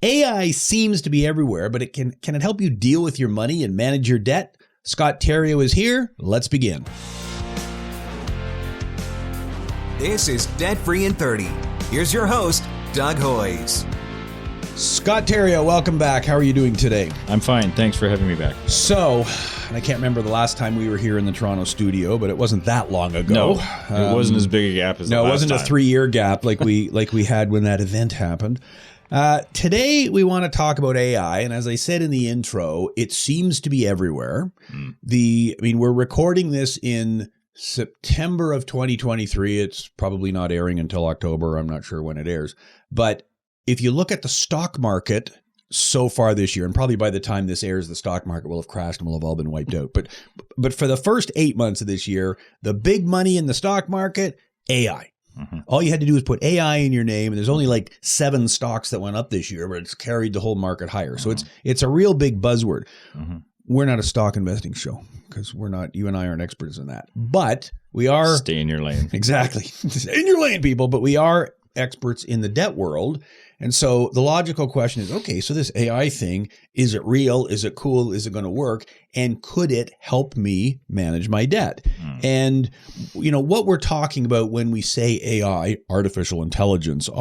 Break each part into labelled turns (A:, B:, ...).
A: AI seems to be everywhere, but can it help you deal with your money and manage your debt? Scott Terrio is here. Let's begin.
B: This is Debt Free in 30. Here's your host, Doug Hoyes.
A: Scott Terrio, welcome back. How are you doing today?
C: I'm fine. Thanks for having me back.
A: So, and I can't remember the last time we were here in the Toronto studio, but it wasn't that long ago.
C: No, it wasn't as big a gap as the last time.
A: No, it wasn't a 3-year gap like we had when that event happened. Today, we want to talk about AI, and as I said in the intro, it seems to be everywhere. We're recording this in September of 2023. It's probably not airing until October. I'm not sure when it airs. But if you look at the stock market so far this year, and probably by the time this airs, the stock market will have crashed and will have all been wiped out. But for the first 8 months of this year, the big money in the stock market, AI. All you had to do was put AI in your name, and there's only like 7 stocks that went up this year, but it's carried the whole market higher. So it's a real big buzzword. We're not a stock investing show because we're not. You and I aren't experts in that, but we are.
C: Stay in your lane.
A: Exactly, stay in your lane, people. But we are experts in the debt world. And so the logical question is, okay, so this AI thing, is it real? Is it cool? Is it going to work? And could it help me manage my debt? And, you know, what we're talking about when we say AI, artificial intelligence, it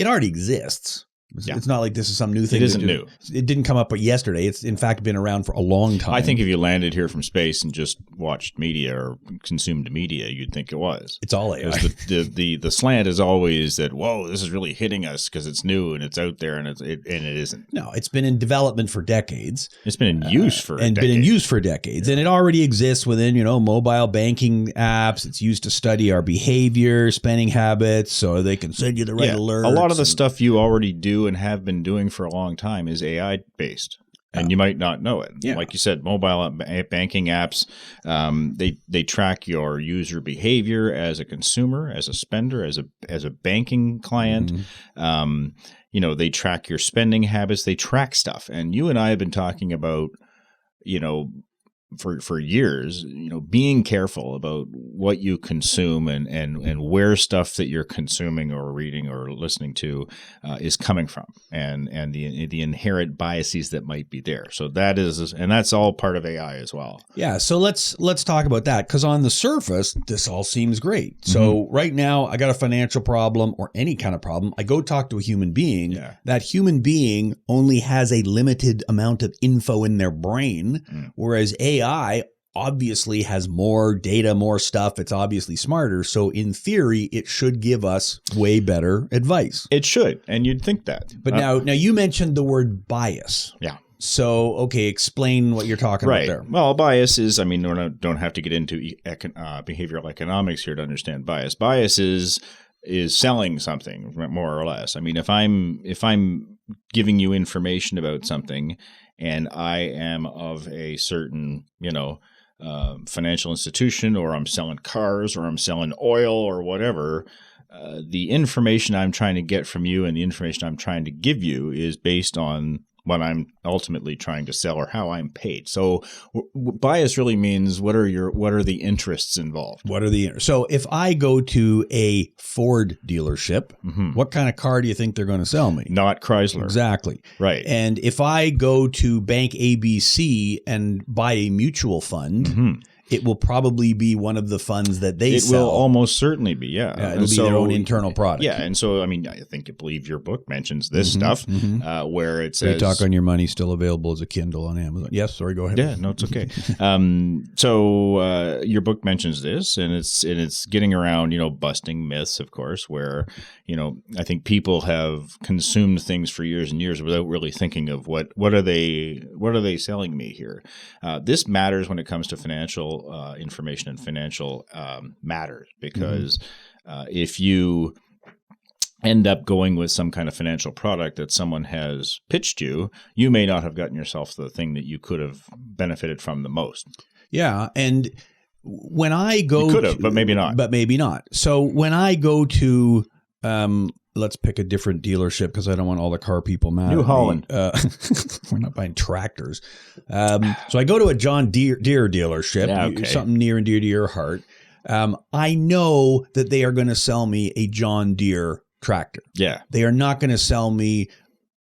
A: already exists. It's not like this is some new thing.
C: It isn't new.
A: It didn't come up yesterday. It's in fact been around for a long time.
C: I think if you landed here from space and just watched media or consumed media, you'd think it was.
A: It's all AI.
C: The slant is always that, whoa, this is really hitting us because it's new and it's out there, and it isn't.
A: No, it's been in development for decades.
C: It's been in use for
A: and
C: decades.
A: Been in use for decades, and it already exists within mobile banking apps. It's used to study our behavior, spending habits, so they can send you the right alerts.
C: A lot of the stuff you already do and have been doing for a long time is AI based, and you might not know it. Like you said, mobile banking apps, they track your user behavior as a consumer, as a spender, as a banking client. They track your spending habits. They track stuff, and you and I have been talking about, for years, being careful about what you consume and where stuff that you're consuming or reading or listening to is coming from, and the inherent biases that might be there. So that's all part of AI as well. Yeah.
A: So let's talk about that, because on the surface, this all seems great. So right now, I got a financial problem or any kind of problem. I go talk to a human being. Yeah. That human being only has a limited amount of info in their brain, whereas AI obviously has more data, more stuff. It's obviously smarter. So in theory, it should give us way better advice.
C: It should. And you'd think that.
A: But now you mentioned the word bias.
C: Yeah.
A: So, okay, explain what you're talking about there.
C: Well, bias is, we don't have to get into behavioral economics here to understand bias. Bias is selling something, more or less. If I'm giving you information about something, and I am of a certain, financial institution, or I'm selling cars, or I'm selling oil, or whatever, the information I'm trying to get from you and the information I'm trying to give you is based on what I'm ultimately trying to sell or how I'm paid. So bias really means what are the interests involved?
A: So if I go to a Ford dealership, what kind of car do you think they're going to sell me?
C: Not Chrysler.
A: Exactly.
C: Right.
A: And if I go to Bank ABC and buy a mutual fund, it will probably be one of the funds that they sell.
C: It will almost certainly be, yeah.
A: It'll be their own internal product.
C: Yeah, and so, I believe your book mentions this stuff, where it says...
A: Great Talk on Your Money, still available as a Kindle on Amazon. Yes, sorry, go ahead.
C: Yeah, no, it's okay. So your book mentions this, and it's getting around, busting myths, of course, where, I think people have consumed things for years and years without really thinking of what are they selling me here. This matters when it comes to financial information and financial matters, because if you end up going with some kind of financial product that someone has pitched you, you may not have gotten yourself the thing that you could have benefited from the most.
A: Yeah, and when I go,
C: you could have, but maybe not.
A: But maybe not. So when I go to let's pick a different dealership, because I don't want all the car people mad.
C: New Holland.
A: We're not buying tractors. So I go to a John Deere dealership, something near and dear to your heart. I know that they are going to sell me a John Deere tractor.
C: Yeah.
A: They are not going to sell me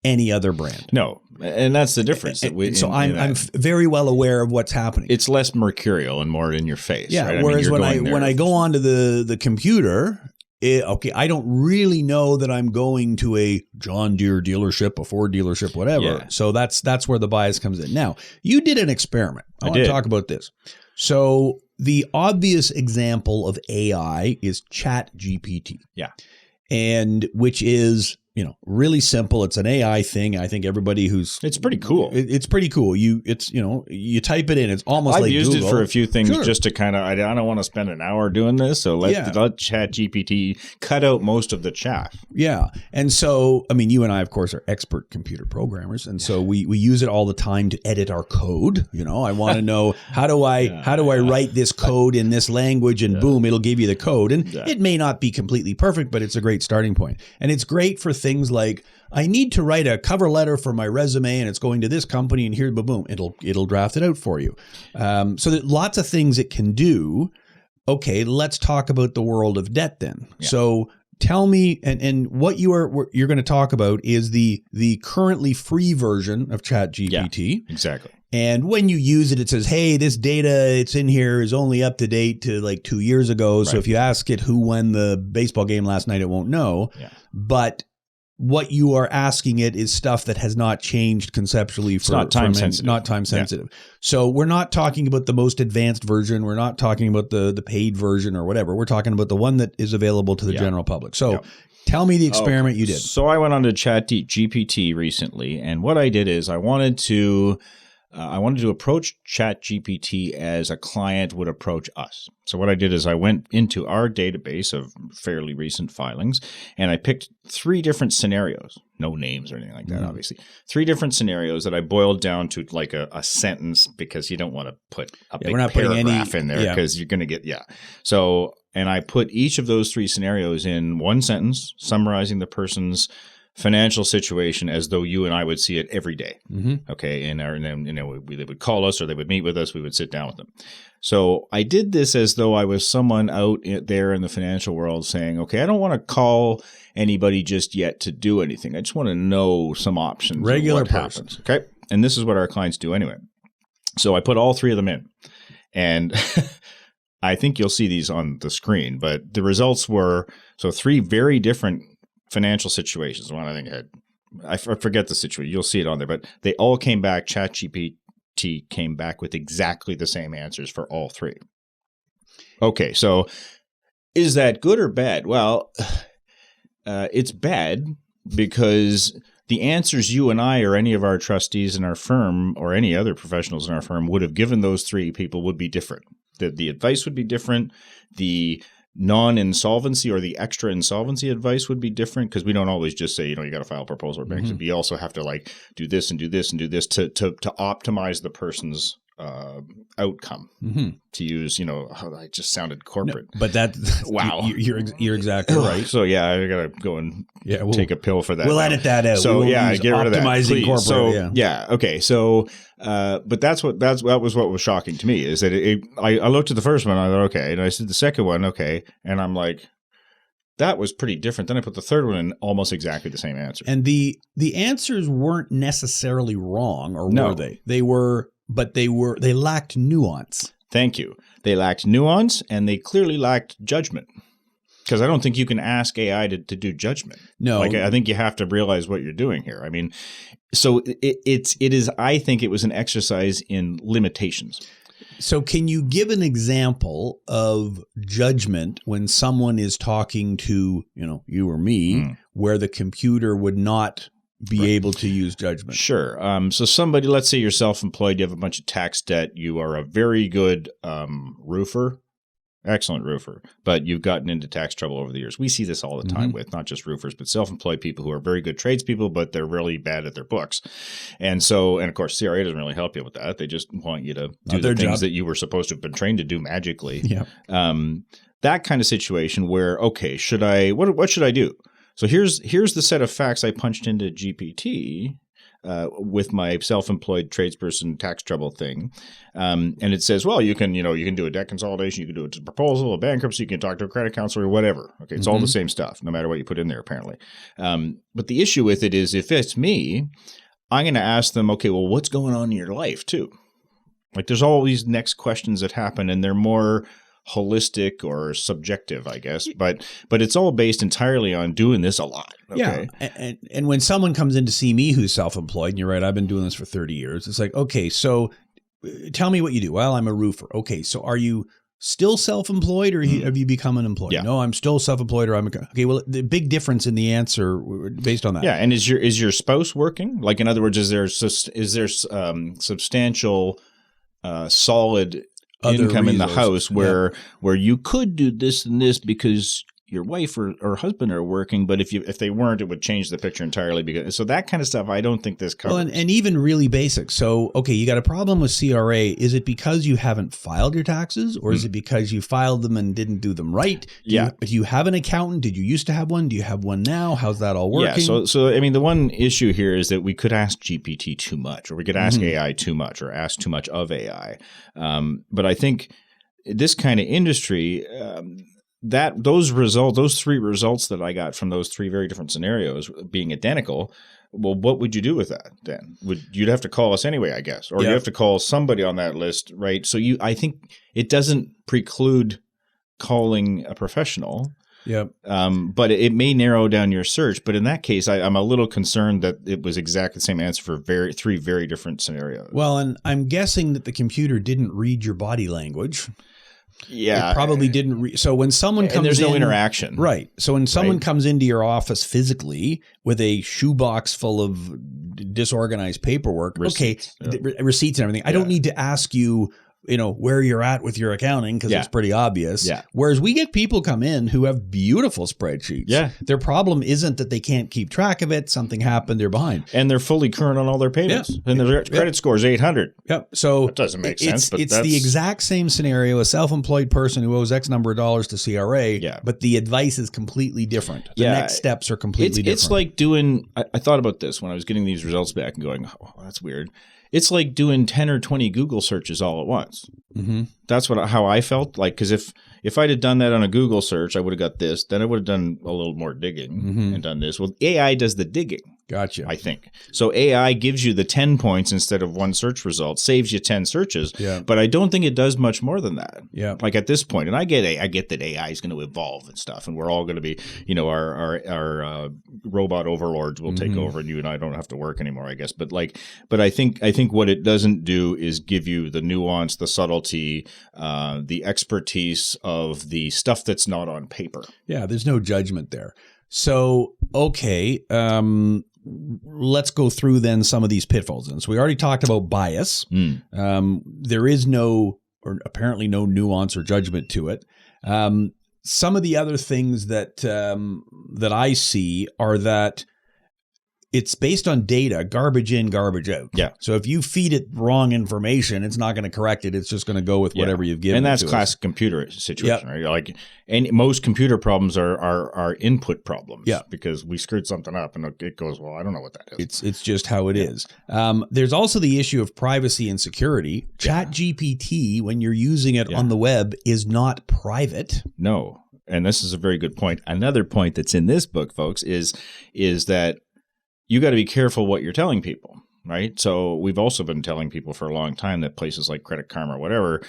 A: any other brand.
C: No. And that's the difference.
A: I'm very well aware of what's happening.
C: It's less mercurial and more in your face.
A: Yeah.
C: Right?
A: Whereas when I go onto the computer, I don't really know that I'm going to a John Deere dealership, a Ford dealership, whatever.
C: Yeah.
A: So that's where the bias comes in. Now, you did an experiment. I want to talk about this. So the obvious example of AI is ChatGPT.
C: Yeah.
A: And which is, really simple. It's an AI thing. I think everybody
C: it's pretty cool.
A: It's pretty cool. You type it in. It's almost like
C: I've used
A: Google.
C: it for a few things just to kind of, I don't want to spend an hour doing this. So let ChatGPT cut out most of the chaff.
A: Yeah. And so, you and I, of course, are expert computer programmers. And so we use it all the time to edit our code. I want to know how do I write this code in this language, and boom, it'll give you the code. And it may not be completely perfect, but it's a great starting point. And it's great for things like, I need to write a cover letter for my resume and it's going to this company, and here, boom, it'll draft it out for you. So that lots of things it can do. Okay, let's talk about the world of debt then. Yeah. So tell me, and what you're going to talk about is the currently free version of ChatGPT.
C: Yeah, exactly.
A: And when you use it, it says, hey, this data it's in here is only up to date to like 2 years ago. So if you ask it who won the baseball game last night, it won't know. Yeah. But what you are asking it is stuff that has not changed conceptually.
C: It's not time sensitive.
A: Not time sensitive. Yeah. So we're not talking about the most advanced version. We're not talking about the paid version or whatever. We're talking about the one that is available to the general public. So tell me the experiment you did.
C: So I went on to ChatGPT recently, and what I did is I wanted to approach ChatGPT as a client would approach us. So what I did is I went into our database of fairly recent filings, and I picked 3 different scenarios, no names or anything like that, obviously. 3 different scenarios that I boiled down to like a sentence, because you don't want to put a big paragraph in there because you're going to get, So, and I put each of those 3 scenarios in one sentence, summarizing the person's financial situation as though you and I would see it every day. Mm-hmm. Okay. And then, they would call us or they would meet with us. We would sit down with them. So I did this as though I was someone out there in the financial world saying, okay, I don't want to call anybody just yet to do anything. I just want to know some options.
A: Regular
C: what happens. Okay. And this is what our clients do anyway. So I put all 3 of them in, and I think you'll see these on the screen, but the results were 3 very different financial situations. One I think I forget the situation. You'll see it on there, but they all came back. ChatGPT came back with exactly the same answers for all 3. Okay, so is that good or bad? Well, it's bad because the answers you and I or any of our trustees in our firm or any other professionals in our firm would have given those 3 people would be different. The advice would be different. The non-insolvency or the extra insolvency advice would be different, because we don't always just say, you got to file a proposal or bankruptcy. Mm-hmm. We also have to do this and do this and do this to optimize the person's outcome. Mm-hmm. To use, I just sounded corporate.
A: No, but wow, you're exactly right.
C: So I gotta go and take a pill for that.
A: We'll edit that out.
C: So get rid of that.
A: Optimizing corporate.
C: So okay. So but that was what was shocking to me, is that I looked at the first one, I thought okay, and I said the second one okay, and I'm like, that was pretty different. Then I put the third one in, almost exactly the same answer.
A: And the answers weren't necessarily wrong, or were they? They were. But they lacked nuance.
C: Thank you. They lacked nuance, and they clearly lacked judgment. Because I don't think you can ask AI to do judgment.
A: No.
C: I think you have to realize what you're doing here. I mean, so it is, I think it was an exercise in limitations.
A: So can you give an example of judgment when someone is talking to, you or me, where the computer would not be able to use judgment?
C: Sure. So somebody, let's say you're self-employed, you have a bunch of tax debt, you are a very good roofer, excellent roofer, but you've gotten into tax trouble over the years. We see this all the time with not just roofers, but self-employed people who are very good tradespeople, but they're really bad at their books. And of course, CRA doesn't really help you with that. They just want you to do the things that you were supposed to have been trained to do magically.
A: Yeah.
C: That kind of situation where, okay, what should I do? So here's the set of facts I punched into GPT. with my self-employed tradesperson tax trouble thing. And it says, well, you can do a debt consolidation, you can do a proposal, a bankruptcy, you can talk to a credit counselor, whatever. Okay, it's all the same stuff, no matter what you put in there, apparently. But the issue with it is, if it's me, I'm going to ask them, okay, well, what's going on in your life too? Like, there's all these next questions that happen, and they're more holistic or subjective, I guess, but it's all based entirely on doing this a lot. Okay?
A: Yeah, and when someone comes in to see me who's self-employed, and you're right, I've been doing this for 30 years. It's like, okay, so tell me what you do. Well, I'm a roofer. Okay, so are you still self-employed, or have you become an employee?
C: Yeah.
A: No, I'm still self-employed, or okay. Well, the big difference in the answer based on that.
C: Yeah, and is your spouse working? Like, in other words, is there substantial, solid
A: Other
C: income in the
A: resources.
C: house where you could do this and this because your wife or husband are working, but if they weren't, it would change the picture entirely. So that kind of stuff, I don't think this covers.
A: Well, and even really basic. So, okay, you got a problem with CRA. Is it because you haven't filed your taxes, or is it because you filed them and didn't do them right? Do you have an accountant? Did you used to have one? Do you have one now? How's that all working?
C: Yeah. So I mean, the one issue here is that we could ask GPT too much, or we could ask AI too much, or ask too much of AI. But I think this kind of industry, those three results that I got from those three very different scenarios being identical, well, what would you do with that then? You'd have to call us anyway, I guess, or you have to call somebody on that list, right? So I think it doesn't preclude calling a professional.
A: Yep.
C: But it may narrow down your search. But in that case, I'm a little concerned that it was exactly the same answer for three very different scenarios.
A: Well, and I'm guessing that the computer didn't read your body language.
C: Yeah,
A: it probably didn't. So when someone comes,
C: there's no interaction,
A: right? So when someone comes into your office physically with a shoebox full of disorganized paperwork, receipts and everything, I don't need to ask you, where you're at with your accounting, because it's pretty obvious. Yeah. Whereas we get people come in who have beautiful spreadsheets. Yeah. Their problem isn't that they can't keep track of it. Something happened. They're behind.
C: And they're fully current on all their payments. Yeah. And their credit score is 800.
A: Yep. So
C: that doesn't make sense. But
A: it's the exact same scenario. A self-employed person who owes X number of dollars to CRA. Yeah. But the advice is completely different. The next steps are completely different.
C: It's like doing, I thought about this when I was getting these results back and going, oh, that's weird. It's like doing 10 or 20 Google searches all at once. Mm-hmm. That's how I felt. Like, because if I'd have done that on a Google search, I would have got this. Then I would have done a little more digging and done this. Well, AI does the digging.
A: Gotcha.
C: I think. So AI gives you the 10 points instead of one search result, saves you 10 searches. Yeah. But I don't think it does much more than that. Yeah. Like at this point, and I get that AI is going to evolve and stuff, and we're all going to be, our robot overlords will take over, and you and I don't have to work anymore, I guess. But I think what it doesn't do is give you the nuance, the subtlety, the expertise of the stuff that's not on paper.
A: Yeah. There's no judgment there. So, okay. Let's go through then some of these pitfalls. And so we already talked about bias. There is apparently no nuance or judgment to it. Some of the other things that I see are that it's based on data, garbage in, garbage out. Yeah. So if you feed it wrong information, it's not going to correct it. It's just going to go with whatever you've given.
C: And that's classic computer situation, right? Like, and most computer problems are input problems. Yeah. Because we screwed something up and it goes, well, I don't know what that is.
A: It's just how it is. There's also the issue of privacy and security. ChatGPT, when you're using it on the web, is not private.
C: No. And this is a very good point. Another point that's in this book, folks, is that you got to be careful what you're telling people, right? So we've also been telling people for a long time that places like Credit Karma or whatever,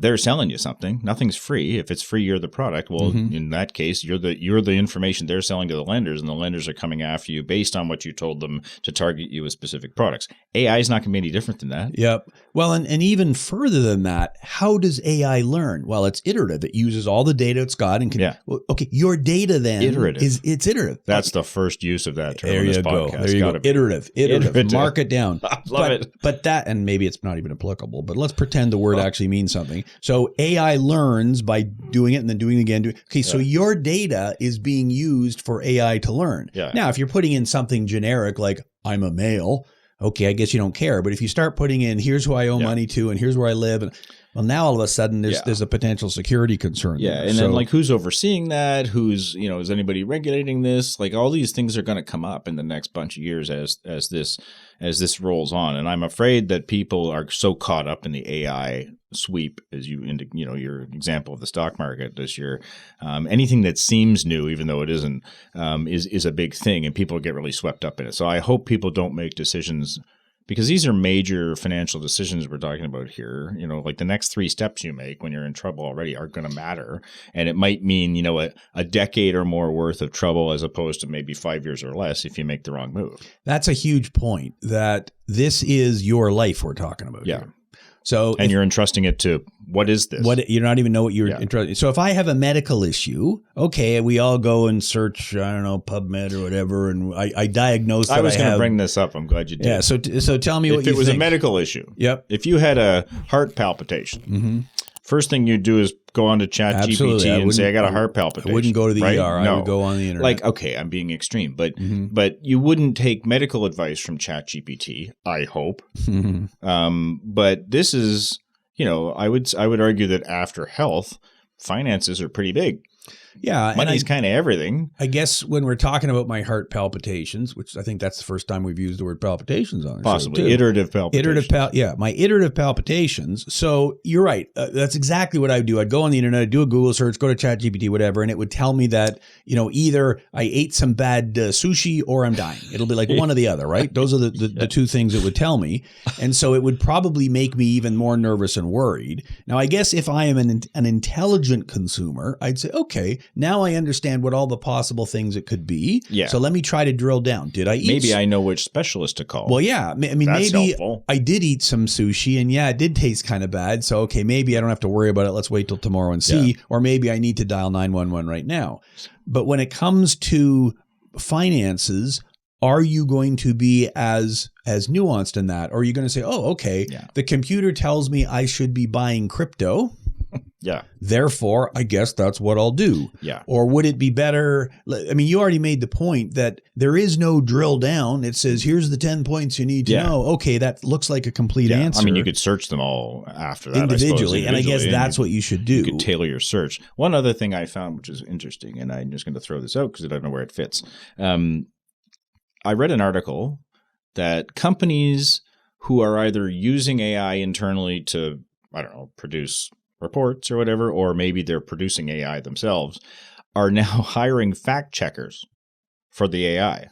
C: they're selling you something. Nothing's free. If it's free, you're the product. Well, in that case, you're the information they're selling to the lenders, and the lenders are coming after you based on what you told them to target you with specific products. AI is not going to be any different than that.
A: Yep. Well, and even further than that, how does AI learn? Well, it's iterative. It uses all the data it's got and can. Well, okay, your data then it's iterative.
C: That's the first use of that term.
A: There you go. There you go. Iterative. Mark it down.
C: Love it.
A: But that, and maybe it's not even applicable, but let's pretend the word actually means something. So AI learns by doing it and then doing it again. Okay, so your data is being used for AI to learn. Yeah. Now, if you're putting in something generic like I'm a male, okay, I guess you don't care. But if you start putting in here's who I owe money to and here's where I live, and Well, now all of a sudden there's a potential security concern.
C: Yeah. And then like who's overseeing that? Who's, is anybody regulating this? Like all these things are going to come up in the next bunch of years as this rolls on. And I'm afraid that people are so caught up in the AI sweep, as your example of the stock market this year. Anything that seems new, even though it isn't, is a big thing, and people get really swept up in it. So I hope people don't make decisions, because these are major financial decisions we're talking about here. Like the next 3 steps you make when you're in trouble already are going to matter. And it might mean, a decade or more worth of trouble as opposed to maybe 5 years or less if you make the wrong move.
A: That's a huge point, that this is your life we're talking about here. So
C: you're entrusting it to, what is this?
A: You don't even know what you're entrusting. So if I have a medical issue, okay, we all go and search, I don't know, PubMed or whatever, and I diagnose that I was going
C: to bring this up. I'm glad you did.
A: Yeah, so tell me what you think.
C: If it was a medical issue.
A: Yep.
C: If you had a heart palpitation, first thing you do is go on to ChatGPT and say, I got a heart palpitation.
A: I wouldn't go to the ER.
C: No.
A: I would go on the internet.
C: Like, okay, I'm being extreme, but you wouldn't take medical advice from ChatGPT, I hope. But this is, I would argue that after health, finances are pretty big.
A: Yeah.
C: Money's kind of everything.
A: I guess when we're talking about my heart palpitations, which I think that's the first time we've used the word palpitations on it.
C: Possibly. Iterative palpitations.
A: My iterative palpitations. So you're right. That's exactly what I would do. I'd go on the internet, I'd do a Google search, go to ChatGPT, whatever, and it would tell me that, either I ate some bad sushi or I'm dying. It'll be like one or the other, right? Those are the 2 things it would tell me. And so it would probably make me even more nervous and worried. Now, I guess if I am an intelligent consumer, I'd say, okay, now I understand what all the possible things it could be.
C: Yeah.
A: So let me try to drill down. Did I eat?
C: Maybe I know which specialist to call.
A: Well, yeah. I mean,
C: that's
A: maybe
C: helpful.
A: I did eat some sushi, and it did taste kind of bad. So, okay, maybe I don't have to worry about it. Let's wait till tomorrow and see. Yeah. Or maybe I need to dial 911 right now. But when it comes to finances, are you going to be as nuanced in that? Or are you going to say, oh, okay, the computer tells me I should be buying crypto.
C: Yeah.
A: Therefore, I guess that's what I'll do.
C: Yeah.
A: Or would it be better? I mean, you already made the point that there is no drill down. It says, here's the 10 points you need to know. Okay, that looks like a complete answer.
C: I mean, you could search them all after that.
A: Individually. And I guess that's what you should do.
C: You could tailor your search. One other thing I found, which is interesting, and I'm just going to throw this out because I don't know where it fits. I read an article that companies who are either using AI internally to, produce reports or whatever, or maybe they're producing AI themselves, are now hiring fact checkers for the AI.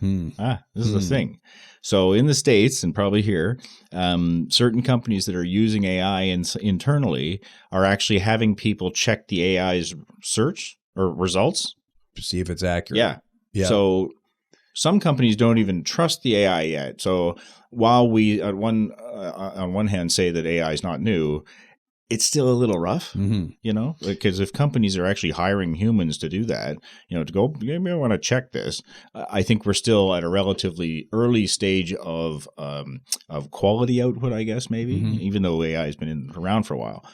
C: This is a thing. So in the States and probably here, certain companies that are using AI internally are actually having people check the AI's search or results
A: to see if it's accurate.
C: Yeah. So some companies don't even trust the AI yet. So while we on one hand say that AI is not new, it's still a little rough, because if companies are actually hiring humans to do that, to go, maybe I want to check this. I think we're still at a relatively early stage of quality output, I guess, maybe, even though AI has been around for a while.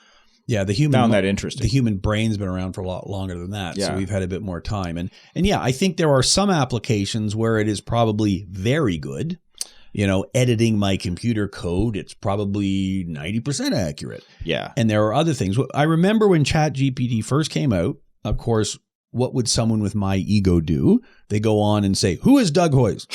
A: Yeah, the human
C: found that interesting.
A: The human brain's been around for a lot longer than that, so we've had a bit more time. And I think there are some applications where it is probably very good. Editing my computer code, it's probably 90% accurate.
C: Yeah.
A: And there are other things. I remember when ChatGPT first came out, of course, what would someone with my ego do? They go on and say, who is Doug Hoyes?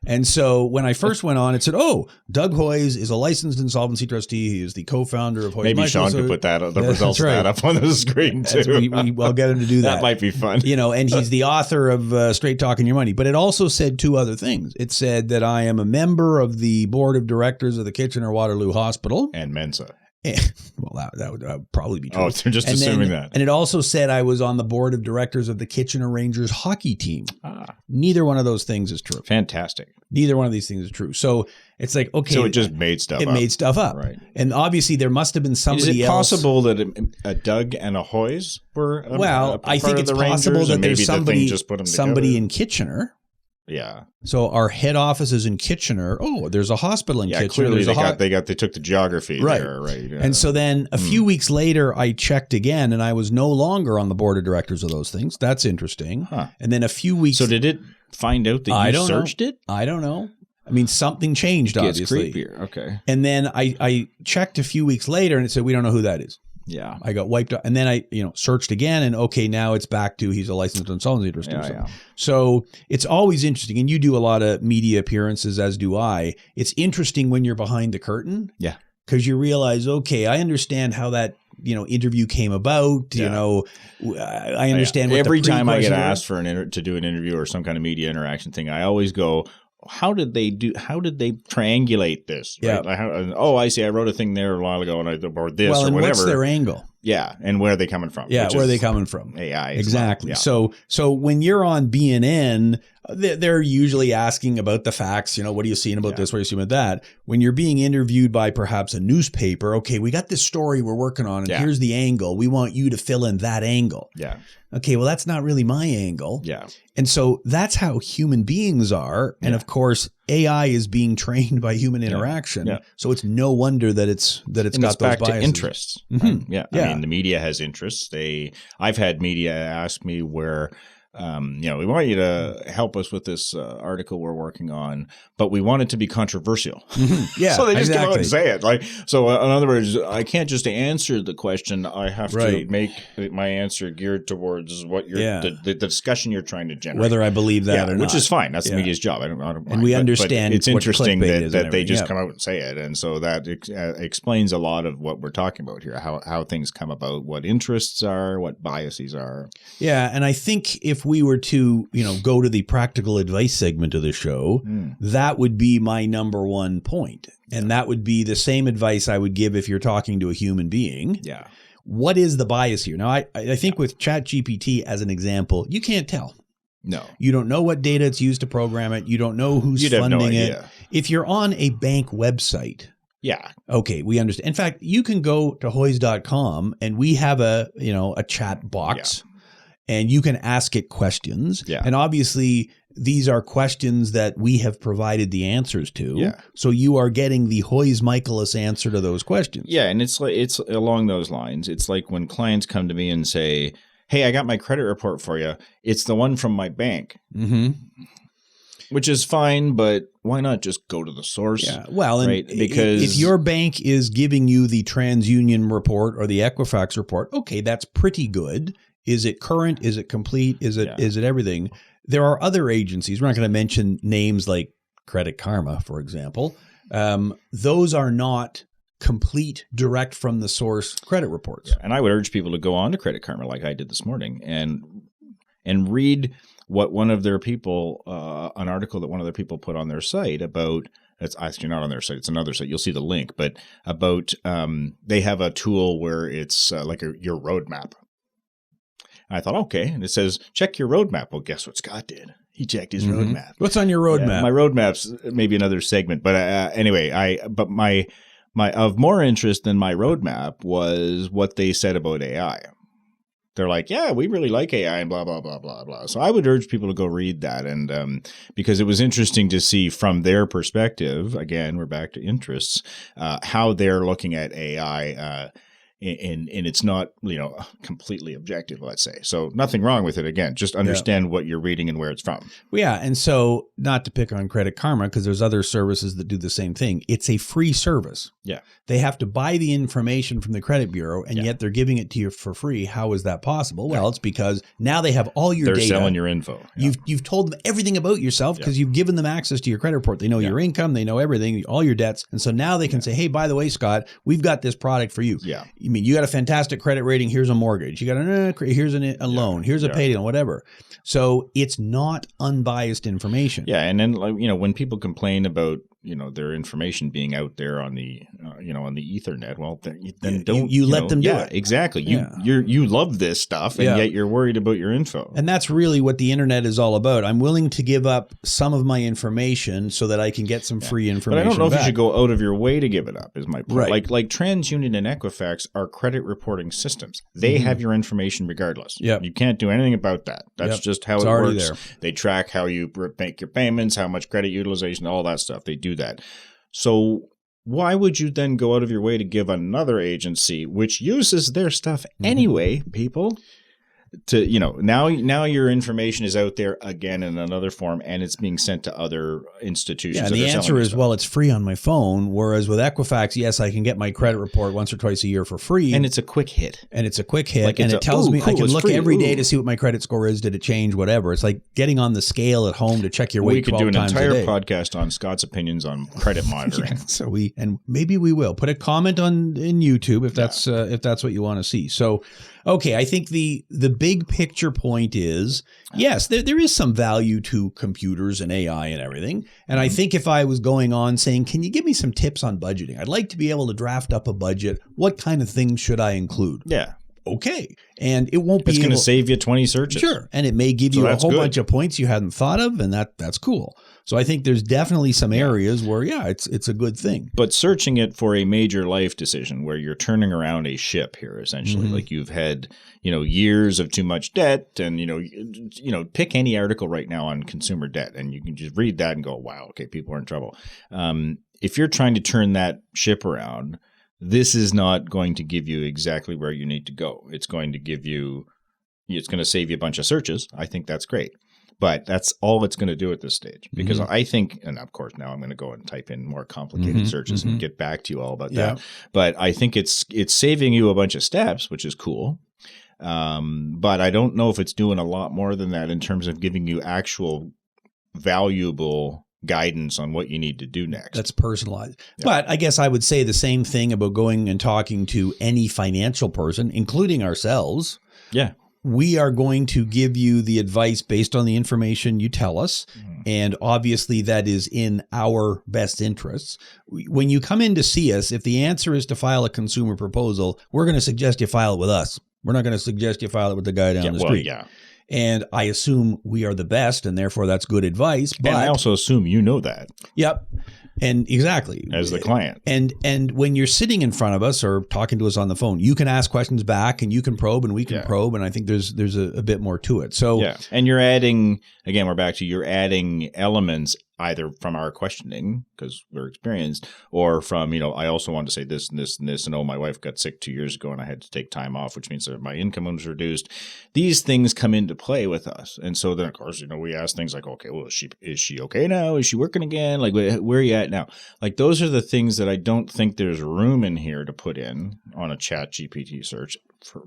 A: And so when I first went on, it said, oh, Doug Hoyes is a licensed insolvency trustee. He is the co-founder of Hoyes.
C: Maybe Sean could put the results of that up on the screen too.
A: We'll get him to do that.
C: That might be fun.
A: And he's the author of Straight Talking Your Money. But it also said 2 other things. It said that I am a member of the board of directors of the Kitchener-Waterloo Hospital.
C: And Mensa.
A: Well, that would probably be true.
C: Oh, they're just assuming that.
A: And it also said I was on the board of directors of the Kitchener Rangers hockey team. Neither one of those things is true.
C: Fantastic.
A: Neither one of these things is true. So it's like, okay.
C: So it just made stuff up.
A: It made stuff up.
C: Right.
A: And obviously there must have been somebody else.
C: Is it possible that a Doug and a Hoyes were
A: I think it's possible that there's somebody in Kitchener.
C: Yeah.
A: So our head office is in Kitchener. Oh, there's a hospital in Kitchener.
C: Clearly they took the geography there, right? Yeah.
A: And so then a few weeks later, I checked again, and I was no longer on the board of directors of those things. That's interesting.
C: Huh.
A: And then a few weeks.
C: So did it find out that you searched it?
A: I don't know. I mean, something changed,
C: Gets
A: obviously.
C: creepier. Okay.
A: And then I checked a few weeks later and it said, we don't know who that is.
C: Yeah.
A: I got wiped out. And then I, searched again and okay, now it's back to he's a licensed insolvency trustee.
C: Yeah.
A: So it's always interesting. And you do a lot of media appearances, as do I. It's interesting when you're behind the curtain.
C: Yeah.
A: Because you realize, okay, I understand how that, interview came about. I understand what
C: every
A: the
C: time I get
A: pre-questions
C: asked for to do an interview or some kind of media interaction thing, I always go, how did they triangulate this? Right?
A: Yeah.
C: I see. I wrote a thing there a while ago, and or this
A: well,
C: or
A: and
C: whatever.
A: what's their angle?
C: Yeah, and where are they coming from?
A: Yeah, where are they coming from?
C: AI.
A: Exactly.
C: Well. Yeah.
A: So when you're on BNN, they're usually asking about the facts. What are you seeing about this? What are you seeing about that? When you're being interviewed by perhaps a newspaper, okay, we got this story we're working on, and here's the angle. We want you to fill in that angle.
C: Yeah.
A: Okay, well, that's not really my angle.
C: Yeah.
A: And so that's how human beings are. And of course, AI is being trained by human interaction. Yeah. So it's no wonder that it's got those
C: back
A: biases.
C: to interests.
A: Mm-hmm.
C: Yeah. I mean, the media has interests. I've had media ask me where, we want you to help us with this article we're working on, but we want it to be controversial.
A: Mm-hmm. Yeah.
C: So they just come out and say it. So in other words, I can't just answer the question. I have to make my answer geared towards what the discussion you're trying to generate.
A: Whether I believe that or not.
C: Which is fine. That's the media's job. I don't mind.
A: And we understand.
C: But it's interesting that they just
A: come
C: come out and say it. And so that explains a lot of what we're talking about here, how things come about, what interests are, what biases are.
A: Yeah. And I think if we were to, go to the practical advice segment of the show, that would be my number one point. And that would be the same advice I would give if you're talking to a human being.
C: Yeah. What
A: is the bias here? Now, I think with ChatGPT as an example, you can't tell.
C: No.
A: You don't know what data it's used to program it. You don't know who's funding it. If you're on a bank website, okay, we understand. In fact, you can go to Hoyes.com and we have a chat box. And you can ask it questions. Yeah. And obviously, these are questions that we have provided the answers to. Yeah. So you are getting the Hoyes-Michaelis answer to those questions.
C: Yeah. And it's along those lines. It's like when clients come to me and say, hey, I got my credit report for you. It's the one from my bank.
A: Mm-hmm.
C: Which is fine, but why not just go to the source?
A: Yeah. Well, because if your bank is giving you the TransUnion report or the Equifax report, okay, that's pretty good. Is it current? Is it complete? Is it everything? There are other agencies. We're not going to mention names like Credit Karma, for example. Those are not complete, direct from the source credit reports.
C: Yeah. And I would urge people to go on to Credit Karma like I did this morning and read what one of their people, an article that one of their people put on their site about. It's actually not on their site. It's another site. You'll see the link. But about they have a tool where it's like your roadmap. I thought, okay. And it says, check your roadmap. Well, guess what Scott did? He checked his roadmap.
A: What's on your roadmap?
C: My roadmap's maybe another segment. But anyway, my of more interest than my roadmap was what they said about AI. They're like, yeah, we really like AI and blah, blah, blah, blah, blah. So I would urge people to go read that. And because it was interesting to see from their perspective, again, we're back to interests, how they're looking at AI and it's not, completely objective, let's say. So nothing wrong with it. Again, just understand what you're reading and where it's from.
A: Well, yeah. And so not to pick on Credit Karma, because there's other services that do the same thing. It's a free service.
C: Yeah.
A: They have to buy the information from the credit bureau, and yet they're giving it to you for free. How is that possible? Well, it's because now they have all your data.
C: They're selling your info.
A: Yeah. You've told them everything about yourself because you've given them access to your credit report. They know your income. They know everything, all your debts. And so now they can say, hey, by the way, Scott, we've got this product for you.
C: Yeah.
A: I mean, you got a fantastic credit rating. Here's a mortgage. You got here's a loan. Here's a payday, whatever. So it's not unbiased information.
C: Yeah. And then, when people complain about, their information being out there on the, on the Ethernet. Well, then don't
A: you let them do it.
C: Yeah, exactly. You love this stuff, and yet you're worried about your info.
A: And that's really what the internet is all about. I'm willing to give up some of my information so that I can get some free information.
C: But I don't know
A: if
C: you should go out of your way to give it up. Is my point.
A: Right.
C: Like TransUnion and Equifax are credit reporting systems. They have your information regardless.
A: Yep.
C: You can't do anything about that. That's just how it works. There. They track how you make your payments, how much credit utilization, all that stuff. They do that. So why would you then go out of your way to give another agency, which uses their stuff anyway, people, to, now your information is out there again in another form, and it's being sent to other institutions.
A: Yeah, and the answer is, well, it's free on my phone. Whereas with Equifax, yes, I can get my credit report once or twice a year for free.
C: And it's a quick hit.
A: And it tells me, I can look every day to see what my credit score is. Did it change? Whatever. It's like getting on the scale at home to check your weight 12 times a day.
C: We could do an entire podcast on Scott's opinions on credit monitoring.
A: And maybe we will put a comment in YouTube if that's what you want to see. So, okay, I think the big picture point is, yes, there is some value to computers and AI and everything. And I think if I was going on saying, can you give me some tips on budgeting? I'd like to be able to draft up a budget. What kind of things should I include?
C: Yeah.
A: Okay. And it won't be.
C: It's going to save you 20 searches.
A: Sure. And it may give you a whole bunch of points you hadn't thought of. And that's cool. So I think there's definitely some areas where, it's a good thing.
C: But searching it for a major life decision where you're turning around a ship here, essentially, like you've had, years of too much debt, and, pick any article right now on consumer debt, and you can just read that and go, wow, okay, people are in trouble. If you're trying to turn that ship around, this is not going to give you exactly where you need to go. It's going to save you a bunch of searches. I think that's great. But that's all it's going to do at this stage, because I think, and of course now I'm going to go and type in more complicated searches and get back to you all about that. But I think it's saving you a bunch of steps, which is cool. But I don't know if it's doing a lot more than that in terms of giving you actual valuable guidance on what you need to do next.
A: That's personalized. Yeah. But I guess I would say the same thing about going and talking to any financial person, including ourselves.
C: Yeah.
A: We are going to give you the advice based on the information you tell us. And obviously that is in our best interests. When you come in to see us, if the answer is to file a consumer proposal, we're going to suggest you file it with us. We're not going to suggest you file it with the guy down the street.
C: Yeah.
A: And I assume we are the best, and therefore that's good advice. But
C: and I also assume you know that.
A: Yep. And exactly.
C: As the client.
A: And when you're sitting in front of us or talking to us on the phone, you can ask questions back, and you can probe, and we can probe. And I think there's a bit more to it. So
C: yeah. And you're adding, again, you're adding elements either from our questioning, because we're experienced, or from, I also wanted to say this and this and this, and my wife got sick 2 years ago and I had to take time off, which means that my income was reduced. These things come into play with us. And so then, of course, we ask things like, okay, well, is she okay now? Is she working again? Like, where are you at now? Like, those are the things that I don't think there's room in here to put in on a ChatGPT search.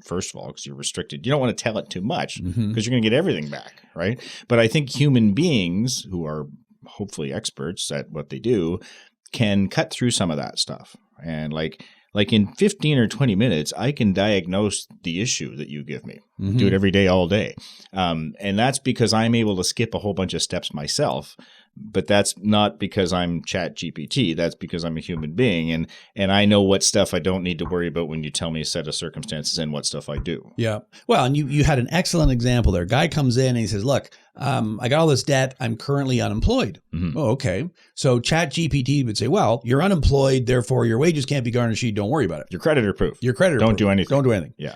C: First of all, because you're restricted. You don't want to tell it too much because you're going to get everything back, right? But I think human beings who are hopefully experts at what they do can cut through some of that stuff. And like in 15 or 20 minutes, I can diagnose the issue that you give me. Do it every day, all day. And that's because I'm able to skip a whole bunch of steps myself. But that's not because I'm ChatGPT. That's because I'm a human being. And I know what stuff I don't need to worry about when you tell me a set of circumstances and what stuff I do.
A: Yeah. Well, and you had an excellent example there. Guy comes in and he says, look, I got all this debt. I'm currently unemployed. Oh, okay. So ChatGPT would say, well, you're unemployed. Therefore, your wages can't be garnished. Don't worry about it.
C: Your creditor proof.
A: Don't
C: do anything.
A: Don't do anything.
C: Yeah.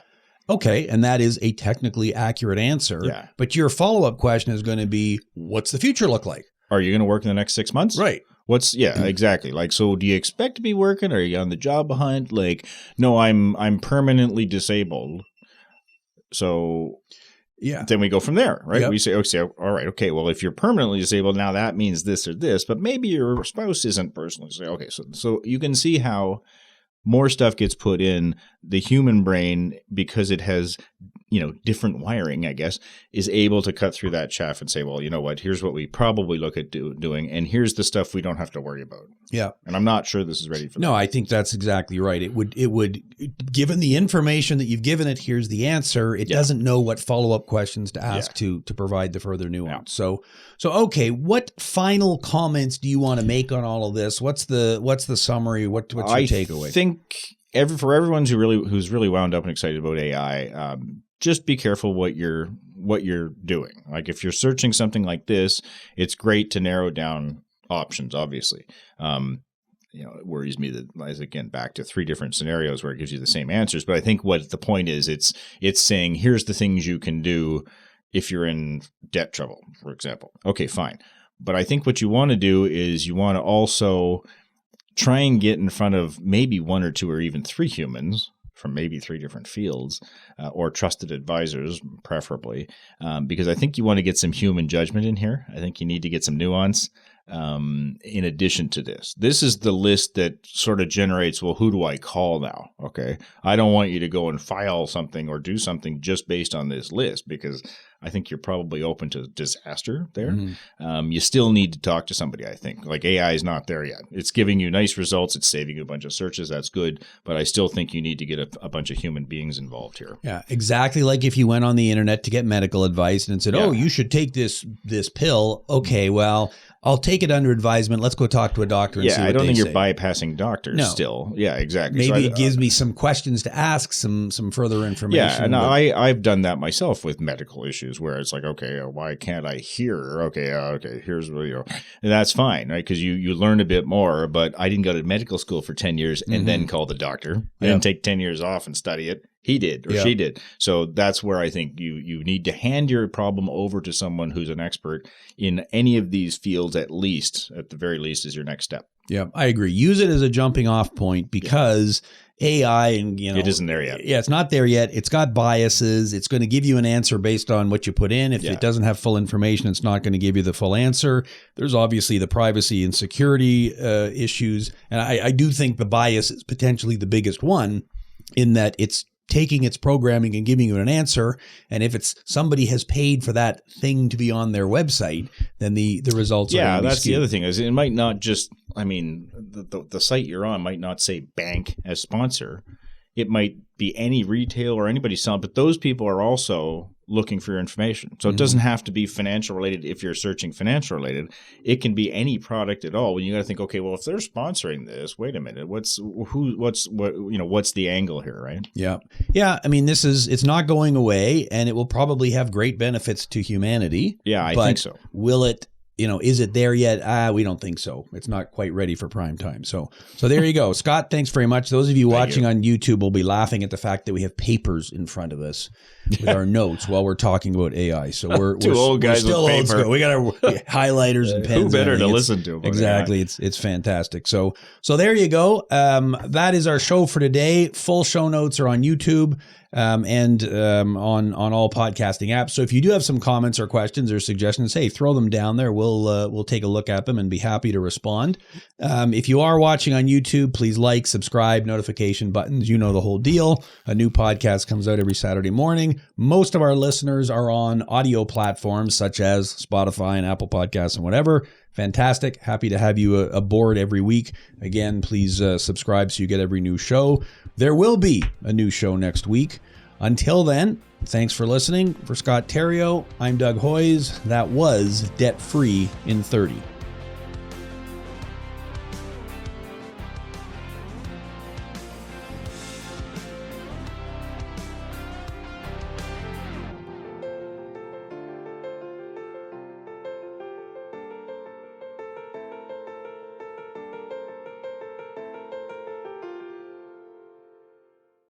A: Okay, and that is a technically accurate answer.
C: Yeah.
A: But your follow-up question is going to be, what's the future look like?
C: Are you going to work in the next 6 months?
A: Right.
C: Exactly. Like, so do you expect to be working? Are you on the job behind? Like, no, I'm permanently disabled. So
A: yeah,
C: then we go from there, right?
A: Yep.
C: We say, okay, all right, okay, well, if you're permanently disabled, now that means this or this, but maybe your spouse isn't personally disabled. Okay, so you can see how more stuff gets put in the human brain because it has, different wiring, I guess, is able to cut through that chaff and say, well, you know what, here's what we probably look at doing, and here's the stuff we don't have to worry about.
A: Yeah.
C: And I'm not sure this is ready for that.
A: No, I think that's exactly right. It would, given the information that you've given it, here's the answer. It doesn't know what follow-up questions to ask to provide the further nuance. Yeah. So okay, what final comments do you want to make on all of this? What's the summary? What's your takeaway?
C: I think for everyone who's really wound up and excited about AI, just be careful what you're doing. Like, if you're searching something like this, it's great to narrow down options, obviously. It worries me that, as again, back to 3 different scenarios where it gives you the same answers. But I think what the point is, it's saying, here's the things you can do if you're in debt trouble, for example. Okay, fine. But I think what you want to do is you want to also try and get in front of maybe 1 or 2 or even 3 humans from maybe 3 different fields, or trusted advisors, preferably, because I think you want to get some human judgment in here. I think you need to get some nuance. In addition to this. This is the list that sort of generates, well, who do I call now? Okay. I don't want you to go and file something or do something just based on this list, because I think you're probably open to disaster there. You still need to talk to somebody, I think. Like, AI is not there yet. It's giving you nice results. It's saving you a bunch of searches. That's good. But I still think you need to get a bunch of human beings involved here.
A: Yeah, exactly like if you went on the internet to get medical advice and said, oh, you should take this pill. Okay, well, I'll take it under advisement. Let's go talk to a doctor and see what
C: I don't think
A: you're
C: bypassing doctors still. Yeah, exactly.
A: Maybe it gives me some questions to ask, some further information.
C: Yeah, and I've done that myself with medical issues where it's like, okay, why can't I hear? Okay, here's what, and that's fine, right? Because you learn a bit more, but I didn't go to medical school for 10 years and then call the doctor. I didn't take 10 years off and study it. He did, or she did. So that's where I think you need to hand your problem over to someone who's an expert in any of these fields, at the very least, is your next step.
A: Yeah, I agree. Use it as a jumping off point, because AI and,
C: it isn't there yet.
A: Yeah, it's not there yet. It's got biases. It's going to give you an answer based on what you put in. If it doesn't have full information, it's not going to give you the full answer. There's obviously the privacy and security issues. And I do think the bias is potentially the biggest one, in that it's taking its programming and giving you an answer. And if it's somebody has paid for that thing to be on their website, then the results are going to be
C: that's
A: skewed.
C: the other thing, is it might not just, the site you're on might not say bank as sponsor. It might be any retail or anybody selling, but those people are also looking for your information. So it doesn't have to be financial related. If you're searching financial related, it can be any product at all. When you got to think, okay, well, if they're sponsoring this, wait a minute, what's the angle here, right?
A: Yeah. I mean, it's not going away, and it will probably have great benefits to humanity.
C: Yeah, I think so.
A: Will it? Is it there yet? We don't think so. It's not quite ready for prime time. So there you go. Scott, thanks very much. Those of you watching on YouTube will be laughing at the fact that we have papers in front of us with our notes while we're talking about AI. So we're
C: old guys
A: still
C: with
A: old
C: paper.
A: school. We got our highlighters and pens.
C: Who better to listen to?
A: Exactly. It's fantastic. So there you go. That is our show for today. Full show notes are on YouTube. And on all podcasting apps. So if you do have some comments or questions or suggestions, hey, throw them down there. We'll take a look at them and be happy to respond. If you are watching on YouTube, please like, subscribe, notification buttons. You know the whole deal. A new podcast comes out every Saturday morning. Most of our listeners are on audio platforms such as Spotify and Apple Podcasts and whatever. Fantastic. Happy to have you aboard every week. Again, please subscribe so you get every new show. There will be a new show next week. Until then, thanks for listening. For Scott Terrio, I'm Doug Hoyes. That was Debt Free in 30.